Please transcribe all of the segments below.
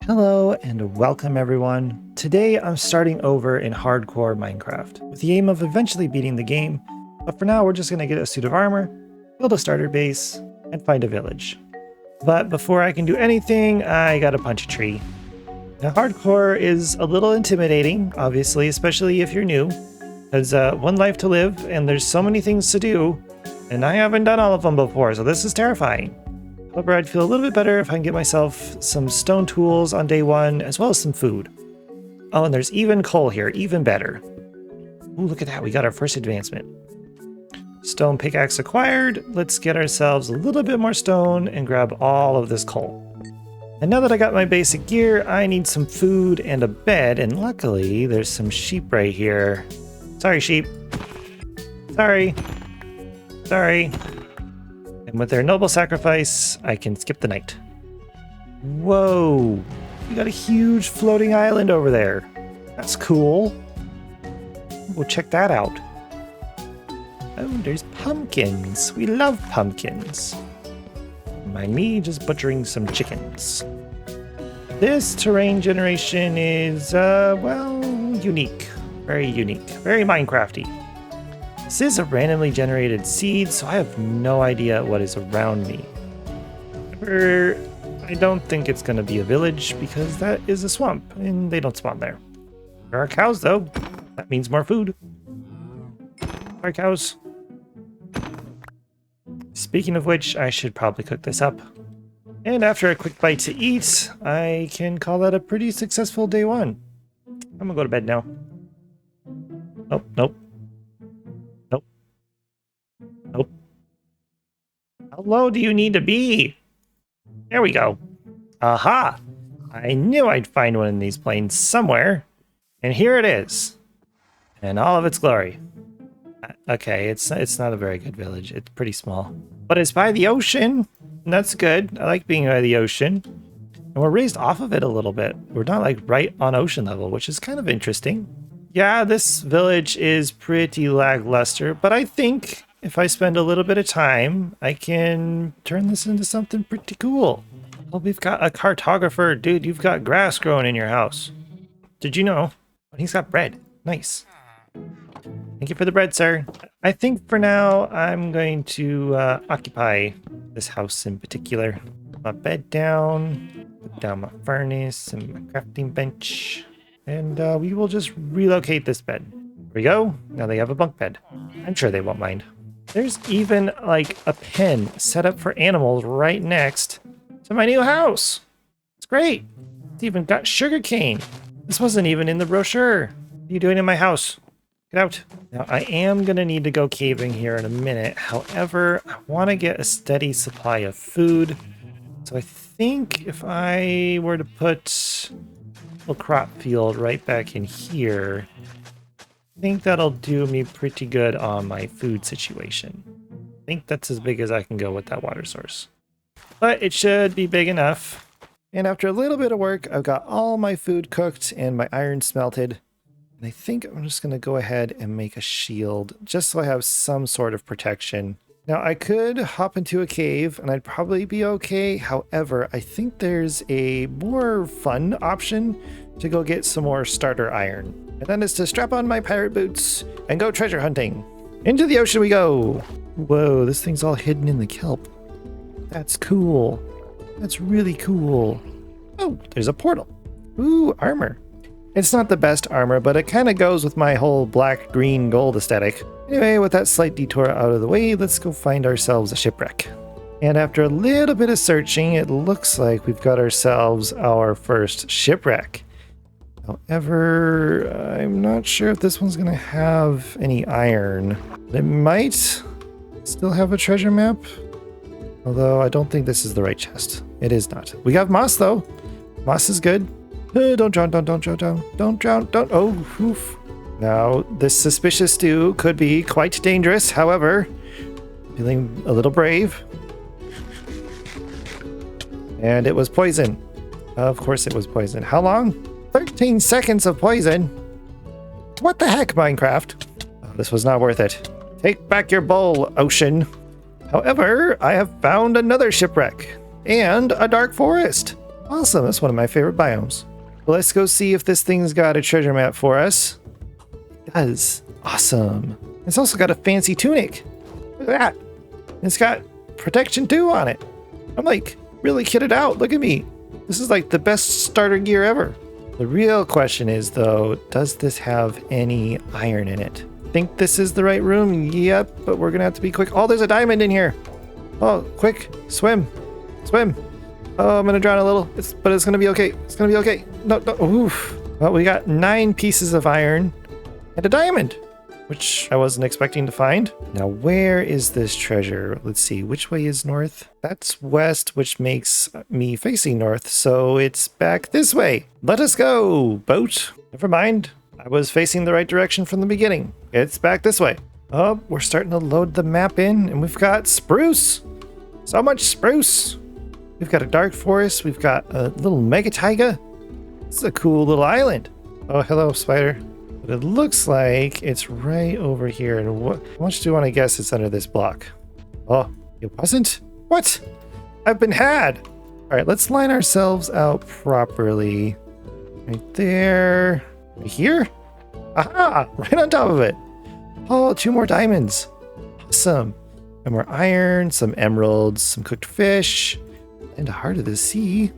Hello and welcome everyone. Today I'm starting over in hardcore Minecraft with the aim of eventually beating the game, but for now we're just going to get a suit of armor, build a starter base, and find a village. But before I can do anything, I gotta punch a tree. Now hardcore is a little intimidating, obviously, especially if you're new. There's one life to live and there's so many things to do, and I haven't done all of them before, so this is terrifying. However, I'd feel a little bit better if I can get myself some stone tools on day one, as well as some food. Oh, and there's even coal here, even better. Ooh, look at that, we got our first advancement. Stone pickaxe acquired. Let's get ourselves a little bit more stone and grab all of this coal. And now that I got my basic gear, I need some food and a bed, and luckily there's some sheep right here. Sorry, sheep. Sorry. Sorry. And with their noble sacrifice, I can skip the night. Whoa! You got a huge floating island over there. That's cool. We'll check that out. Oh, there's pumpkins. We love pumpkins. Mind me just butchering some chickens. This terrain generation is, well, unique. Very unique. Very Minecrafty. This is a randomly generated seed, so I have no idea what is around me. However, I don't think it's going to be a village because that is a swamp and they don't spawn there. There are cows though. That means more food. Sorry, cows. Speaking of which, I should probably cook this up. And after a quick bite to eat, I can call that a pretty successful day one. I'm gonna go to bed now. Nope, nope. Nope. Nope. How low do you need to be? There we go. Aha! I knew I'd find one in these plains somewhere. And here it is. In all of its glory. Okay, it's not a very good village. It's pretty small. But it's by the ocean. And that's good. I like being by the ocean. And we're raised off of it a little bit. We're not like right on ocean level, which is kind of interesting. Yeah, this village is pretty lackluster, but I think if I spend a little bit of time, I can turn this into something pretty cool. Oh, we've got a cartographer. Dude, you've got grass growing in your house. Did you know? Oh, he's got bread. Nice. Thank you for the bread, sir. I think for now, I'm going to occupy this house in particular. Put my bed down, put down my furnace and my crafting bench, and we will just relocate this bed. There we go. Now they have a bunk bed. I'm sure they won't mind. There's even like a pen set up for animals right next to my new house. It's great. It's even got sugarcane. This wasn't even in the brochure. What are you doing in my house? Get out. Now, I am going to need to go caving here in a minute. However, I want to get a steady supply of food. So I think if I were to put a little crop field right back in here, I think that'll do me pretty good on my food situation. I think that's as big as I can go with that water source. But it should be big enough. And after a little bit of work, I've got all my food cooked and my iron smelted. And I think I'm just going to go ahead and make a shield just so I have some sort of protection. Now I could hop into a cave and I'd probably be okay. However, I think there's a more fun option to go get some more starter iron. And that is to strap on my pirate boots and go treasure hunting. Into the ocean we go. Whoa, this thing's all hidden in the kelp. That's cool. That's really cool. Oh, there's a portal. Ooh, armor. It's not the best armor, but it kind of goes with my whole black, green, gold aesthetic. Anyway, with that slight detour out of the way, let's go find ourselves a shipwreck. And after a little bit of searching, it looks like we've got ourselves our first shipwreck. However, I'm not sure if this one's going to have any iron. It might still have a treasure map. Although I don't think this is the right chest. It is not. We have moss though. Moss is good. Don't drown, don't drown, don't drown, don't. Oh, oof. Now, this suspicious stew could be quite dangerous. However, feeling a little brave. And it was poison. Of course it was poison. How long? 13 seconds of poison. What the heck, Minecraft? Oh, this was not worth it. Take back your bowl, ocean. However, I have found another shipwreck and a dark forest. Awesome, that's one of my favorite biomes. Well, let's go see if this thing's got a treasure map for us. It does. Awesome. It's also got a fancy tunic. Look at that. It's got protection 2 on it. I'm like really kitted out. Look at me. This is like the best starter gear ever. The real question is though, does this have any iron in it? Think this is the right room? Yep, but we're gonna have to be quick. Oh, there's a diamond in here. Oh, quick, swim, swim. Oh, I'm gonna drown a little, but it's gonna be okay. It's gonna be okay. No, no, oof. Well, we got 9 pieces of iron and a diamond, which I wasn't expecting to find. Now, where is this treasure? Let's see, which way is north? That's west, which makes me facing north, so it's back this way. Let us go, boat. Never mind, I was facing the right direction from the beginning. It's back this way. Oh, we're starting to load the map in, and we've got spruce. So much spruce. We've got a dark forest, we've got a little mega taiga. This is a cool little island. Oh, hello, spider. But it looks like it's right over here. And how much do you want to guess it's under this block? Oh, it wasn't? What? I've been had. All right, let's line ourselves out properly. Right there. Right here? Aha! Right on top of it. Oh, 2 more diamonds. Awesome. And more iron, some emeralds, some cooked fish, and a heart of the sea.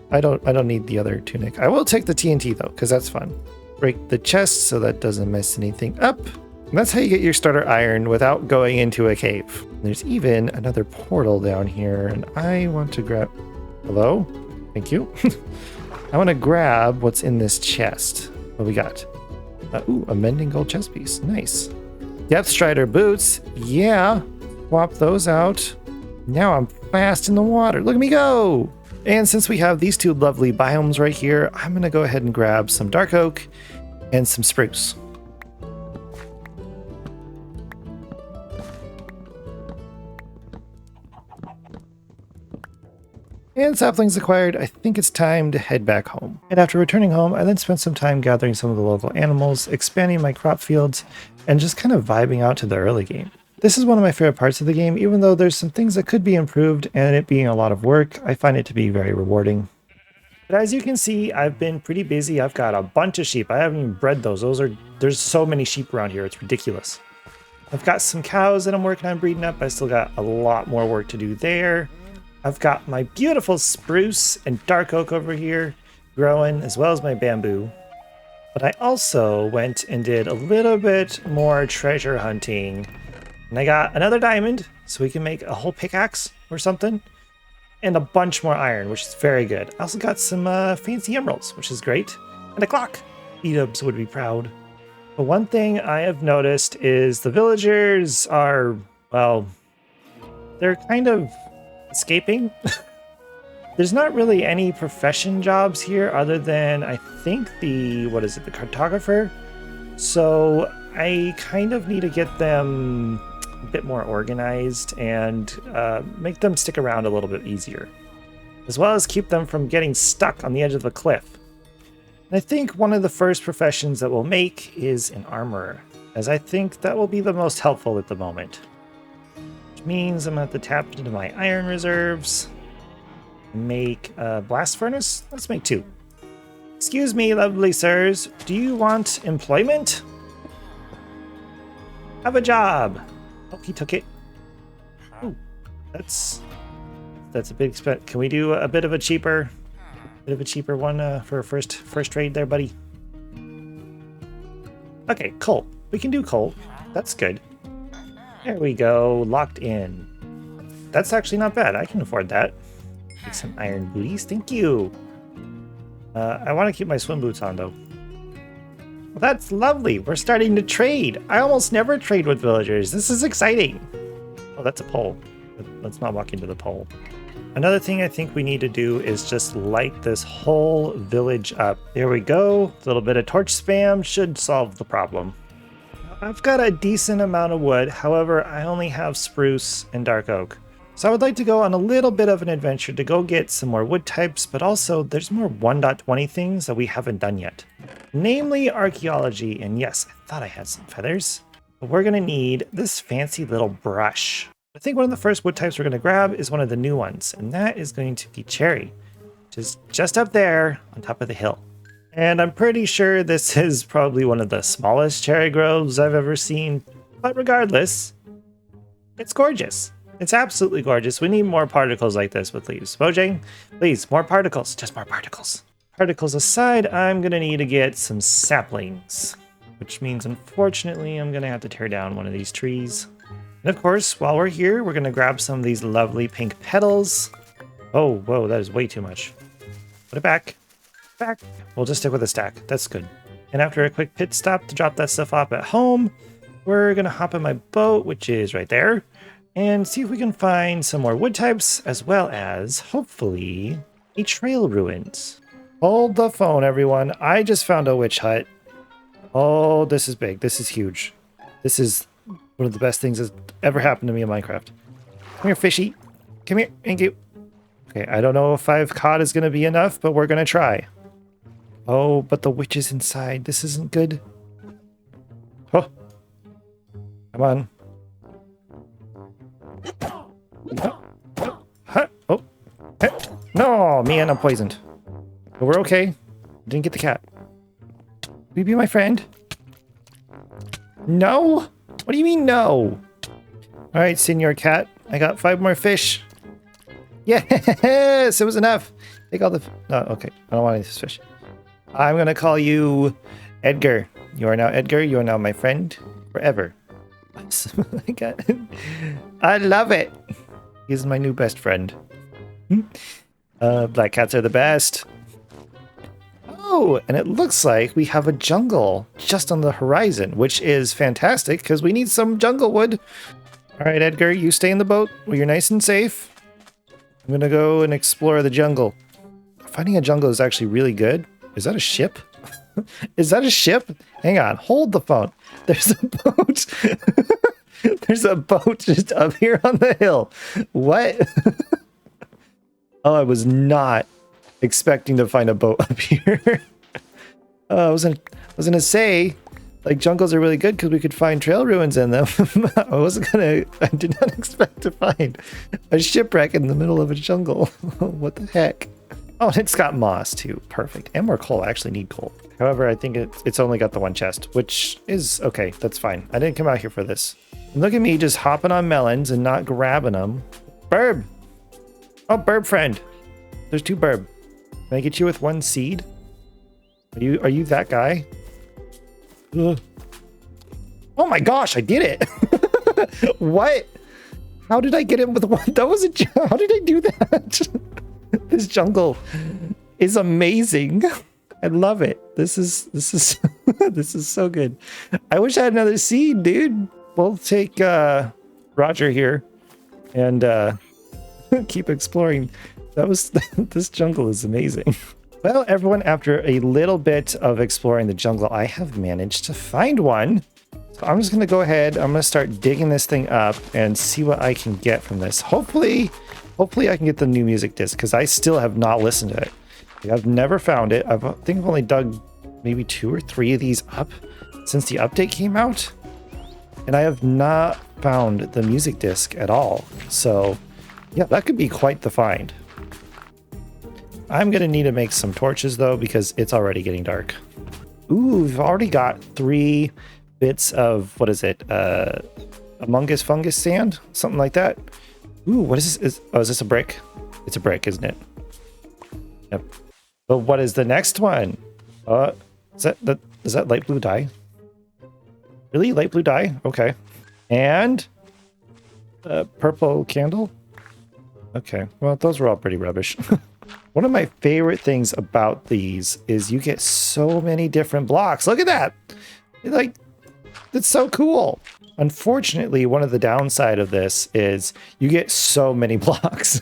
I don't need the other tunic. I will take the TNT though, because that's fun. Break the chest so that doesn't mess anything up. And that's how you get your starter iron without going into a cave. There's even another portal down here, and I want to grab... Hello? Thank you. I want to grab what's in this chest. What we got? Ooh, a mending gold chest piece. Nice. Depth Strider boots. Yeah. Swap those out. Now I'm fast in the water. Look at me go! And since we have these 2 lovely biomes right here, I'm going to go ahead and grab some dark oak and some spruce. And saplings acquired, I think it's time to head back home. And after returning home, I then spent some time gathering some of the local animals, expanding my crop fields, and just kind of vibing out to the early game. This is one of my favorite parts of the game, even though there's some things that could be improved, and it being a lot of work, I find it to be very rewarding. But as you can see, I've been pretty busy. I've got a bunch of sheep. I haven't even bred those. There's so many sheep around here, it's ridiculous. I've got some cows that I'm working on breeding up. I still got a lot more work to do there. I've got my beautiful spruce and dark oak over here growing, as well as my bamboo. But I also went and did a little bit more treasure hunting. And I got another diamond, so we can make a whole pickaxe or something. And a bunch more iron, which is very good. I also got some fancy emeralds, which is great. And a clock. B-dubs would be proud. But one thing I have noticed is the villagers are, well, they're kind of escaping. There's not really any profession jobs here other than, I think, the cartographer. So I kind of need to get them a bit more organized and make them stick around a little bit easier, as well as keep them from getting stuck on the edge of the cliff. And I think one of the first professions that we'll make is an armorer, as I think that will be the most helpful at the moment. Which means I'm going to have to tap into my iron reserves and make a blast furnace. Let's make 2. Excuse me, lovely sirs, do you want employment? Have a job. Oh, he took it. Ooh, that's a big expense. Can we do a bit of a cheaper one for a first trade there, buddy? Okay, coal. We can do coal. That's good. There we go. Locked in. That's actually not bad. I can afford that. Take some iron booties. Thank you. I want to keep my swim boots on though. Well, that's lovely. We're starting to trade. I almost never trade with villagers. This is exciting. Oh, that's a pole. Let's not walk into the pole. Another thing I think we need to do is just light this whole village up. There we go. A little bit of torch spam should solve the problem. I've got a decent amount of wood. However, I only have spruce and dark oak. So I would like to go on a little bit of an adventure to go get some more wood types, but also there's more 1.20 things that we haven't done yet. Namely archaeology, and yes, I thought I had some feathers. But we're gonna need this fancy little brush. I think one of the first wood types we're gonna grab is one of the new ones, and that is going to be cherry. which is just up there on top of the hill. And I'm pretty sure this is probably one of the smallest cherry groves I've ever seen. But regardless, it's gorgeous. It's absolutely gorgeous. We need more particles like this with leaves. Mojang, please, more particles. Just more particles. Particles aside, I'm going to need to get some saplings, which means, unfortunately, I'm going to have to tear down one of these trees. And of course, while we're here, we're going to grab some of these lovely pink petals. Oh, whoa, that is way too much. Put it back. Back. We'll just stick with a stack. That's good. And after a quick pit stop to drop that stuff off at home, we're going to hop in my boat, which is right there, and see if we can find some more wood types, as well as, hopefully, a trail ruins. Hold the phone, everyone. I just found a witch hut. Oh, this is big. This is huge. This is one of the best things that's ever happened to me in Minecraft. Come here, fishy. Come here. Thank you. Okay, I don't know if 5 cod is going to be enough, but we're going to try. Oh, but the witch is inside. This isn't good. Oh. Come on. Oh. No, man, I'm poisoned. But we're okay. Didn't get the cat. Will you be my friend? No? What do you mean no? Alright, Senor Cat. I got 5 more fish. Yes! It was enough. Take all the... No, okay. I don't want any of this fish. I'm going to call you Edgar. You are now Edgar. You are now my friend forever. I love it. He's my new best friend. Black cats are the best. Oh, and it looks like we have a jungle just on the horizon, which is fantastic because we need some jungle wood. All right, Edgar, you stay in the boat where you're nice and safe. I'm going to go and explore the jungle. Finding a jungle is actually really good. Is that a ship? Is that a ship? Hang on, hold the phone. There's a boat. There's a boat just up here on the hill. What? Oh, I was not expecting to find a boat up here. I was gonna say, like, jungles are really good because we could find trail ruins in them. I did not expect to find a shipwreck in the middle of a jungle. What the heck? Oh, and it's got moss too. Perfect. And more coal. I actually need coal. However, I think it's only got the one chest, which is okay. That's fine. I didn't come out here for this. Look at me just hopping on melons and not grabbing them. Burb! Oh, burb friend. There's 2 burb. Can I get you with 1 seed? Are you that guy? Ugh. Oh my gosh, I did it! What? How did I get him with 1? That was how did I do that? This jungle is amazing. I love it. This is this is so good. I wish I had another seed, dude. We'll take Roger here and keep exploring. This jungle is amazing. Well, everyone, after a little bit of exploring the jungle, I have managed to find one. So I'm just going to go ahead. I'm going to start digging this thing up and see what I can get from this. Hopefully I can get the new music disc because I still have not listened to it. I've never found it. I think I've only dug maybe 2 or 3 of these up since the update came out. And I have not found the music disc at all. So yeah, that could be quite the find. I'm going to need to make some torches though, because it's already getting dark. Ooh, we've already got 3 bits of, what is it? Among Us fungus sand? Something like that. Ooh, what is this? Is this a brick? It's a brick, isn't it? Yep. But what is the next one? Is that light blue dye? Really? Light blue dye? Okay. And purple candle? Okay. Well, those were all pretty rubbish. One of my favorite things about these is you get so many different blocks. Look at that. It's so cool. Unfortunately, one of the downside of this is you get so many blocks.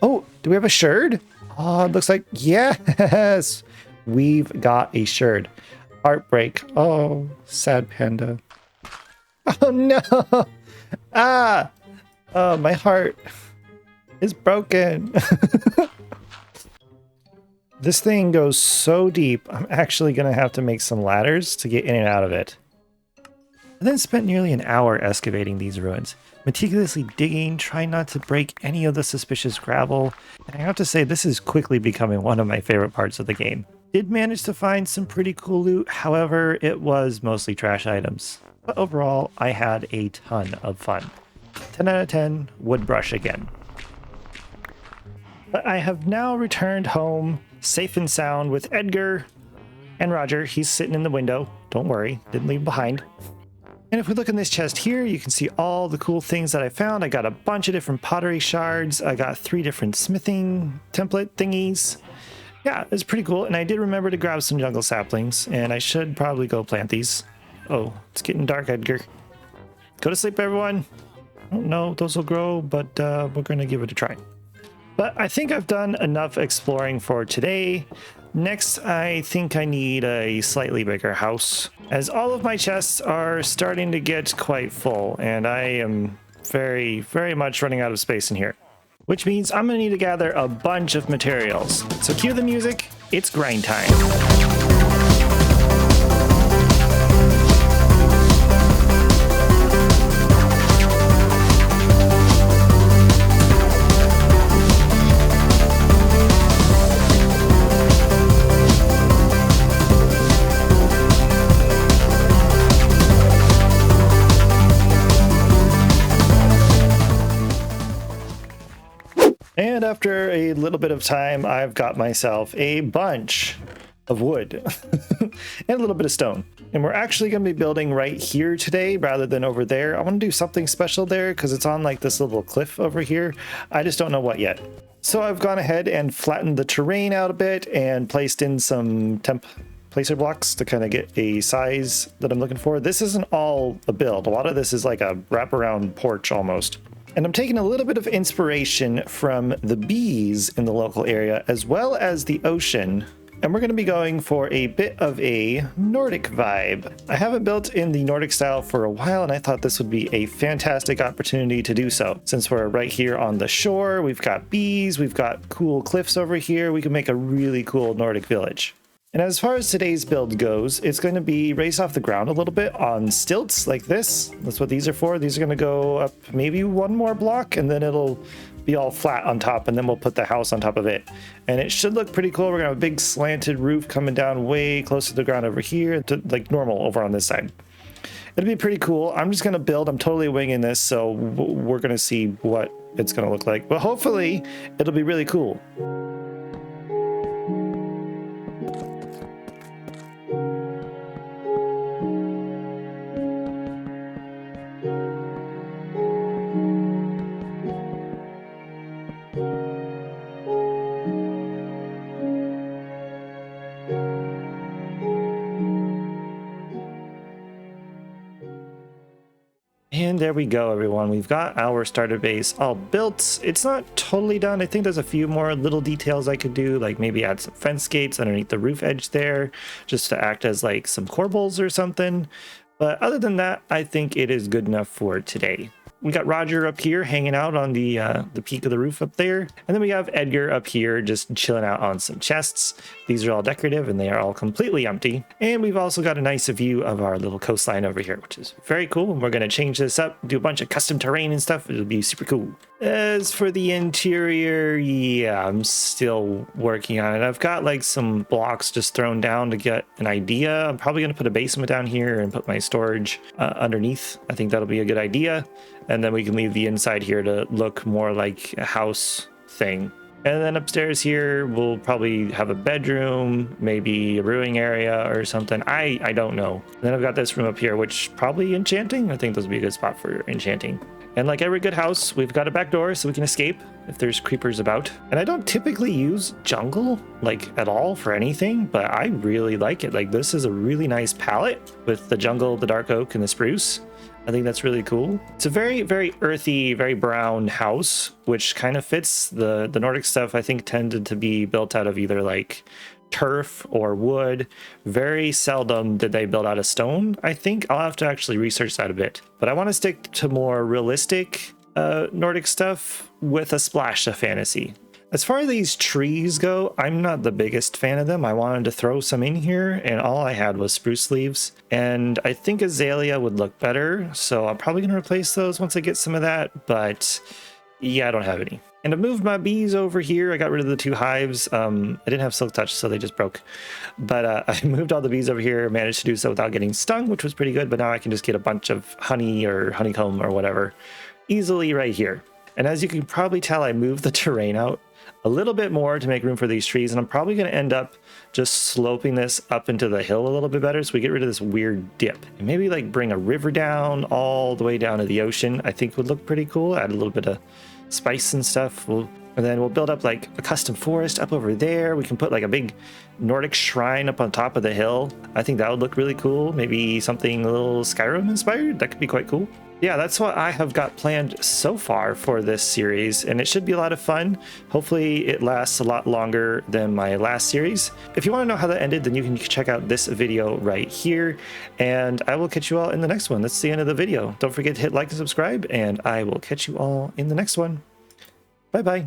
Oh, do we have a sherd? Oh, it looks like, yes, we've got a sherd. Heartbreak. Oh, sad panda. Oh no. Ah, oh, my heart is broken. This thing goes so deep, I'm actually going to have to make some ladders to get in and out of it. I then spent nearly an hour excavating these ruins, meticulously digging, trying not to break any of the suspicious gravel, and I have to say this is quickly becoming one of my favorite parts of the game. Did manage to find some pretty cool loot, however, it was mostly trash items. But overall, I had a ton of fun. 10 out of 10, would brush again. But I have now returned home, safe and sound, with Edgar and Roger. He's sitting in the window. Don't worry, didn't leave him behind. And if we look in this chest here, you can see all the cool things that I found. I got a bunch of different pottery shards. I got 3 different smithing template thingies. Yeah, it's pretty cool. And I did remember to grab some jungle saplings, and I should probably go plant these. Oh, it's getting dark, Edgar. Go to sleep, everyone. I don't know if those will grow, but we're going to give it a try. But I think I've done enough exploring for today. Next, I think I need a slightly bigger house, as all of my chests are starting to get quite full, and I am very, very much running out of space in here. Which means I'm going to need to gather a bunch of materials. So cue the music, it's grind time. And after a little bit of time, I've got myself a bunch of wood and a little bit of stone. And we're actually going to be building right here today rather than over there. I want to do something special there because it's on like this little cliff over here. I just don't know what yet. So I've gone ahead and flattened the terrain out a bit and placed in some temp placer blocks to kind of get a size that I'm looking for. This isn't all a build. A lot of this is like a wraparound porch almost. And I'm taking a little bit of inspiration from the bees in the local area, as well as the ocean. And we're going to be going for a bit of a Nordic vibe. I haven't built in the Nordic style for a while, and I thought this would be a fantastic opportunity to do so. Since we're right here on the shore, we've got bees, we've got cool cliffs over here, we can make a really cool Nordic village. And as far as today's build goes, it's going to be raised off the ground a little bit on stilts like this. That's what these are for. These are going to go up maybe one more block, and then it'll be all flat on top, and then we'll put the house on top of it. And it should look pretty cool. We're going to have a big slanted roof coming down way close to the ground over here, to like normal over on this side. It'll be pretty cool. I'm just going to build. I'm totally winging this, so we're going to see what it's going to look like. But hopefully, it'll be really cool. And there we go, everyone. We've got our starter base all built. It's not totally done. I think there's a few more little details I could do, like maybe add some fence gates underneath the roof edge there, just to act as like some corbels or something. But other than that, I think it is good enough for today. We got Roger up here hanging out on the peak of the roof up there. And then we have Edgar up here just chilling out on some chests. These are all decorative and they are all completely empty. And we've also got a nice view of our little coastline over here, which is very cool. And we're going to change this up, do a bunch of custom terrain and stuff. It'll be super cool. As for the interior, yeah, I'm still working on it. I've got like some blocks just thrown down to get an idea. I'm probably going to put a basement down here and put my storage underneath. I think that'll be a good idea. And then we can leave the inside here to look more like a house thing. And then upstairs here, we'll probably have a bedroom, maybe a brewing area or something. I don't know. And then I've got this room up here, which probably enchanting. I think this would be a good spot for enchanting. And like every good house, we've got a back door so we can escape if there's creepers about. And I don't typically use jungle like at all for anything, but I really like it. Like this is a really nice palette with the jungle, the dark oak, and the spruce. I think that's really cool. It's a very, very earthy, very brown house, which kind of fits the Nordic stuff. I think tended to be built out of either like turf or wood. Very seldom did they build out of stone. I think I'll have to actually research that a bit, but I want to stick to more realistic Nordic stuff with a splash of fantasy. As far as these trees go, I'm not the biggest fan of them. I wanted to throw some in here, and all I had was spruce leaves. And I think azalea would look better, so I'm probably going to replace those once I get some of that, but yeah, I don't have any. And I moved my bees over here. I got rid of the 2 hives. I didn't have silk touch, so they just broke. But I moved all the bees over here, managed to do so without getting stung, which was pretty good, but now I can just get a bunch of honey or honeycomb or whatever easily right here. And as you can probably tell, I moved the terrain out a little bit more to make room for these trees, and I'm probably going to end up just sloping this up into the hill a little bit better so we get rid of this weird dip. And maybe like bring a river down all the way down to the ocean, I think would look pretty cool. Add a little bit of spice and stuff. And then we'll build up like a custom forest up over there. We can put like a big Nordic shrine up on top of the hill. I think that would look really cool. Maybe something a little Skyrim inspired. That could be quite cool. Yeah, that's what I have got planned so far for this series, and it should be a lot of fun. Hopefully it lasts a lot longer than my last series. If you want to know how that ended, then you can check out this video right here, and I will catch you all in the next one. That's the end of the video. Don't forget to hit like and subscribe, and I will catch you all in the next one. Bye-bye.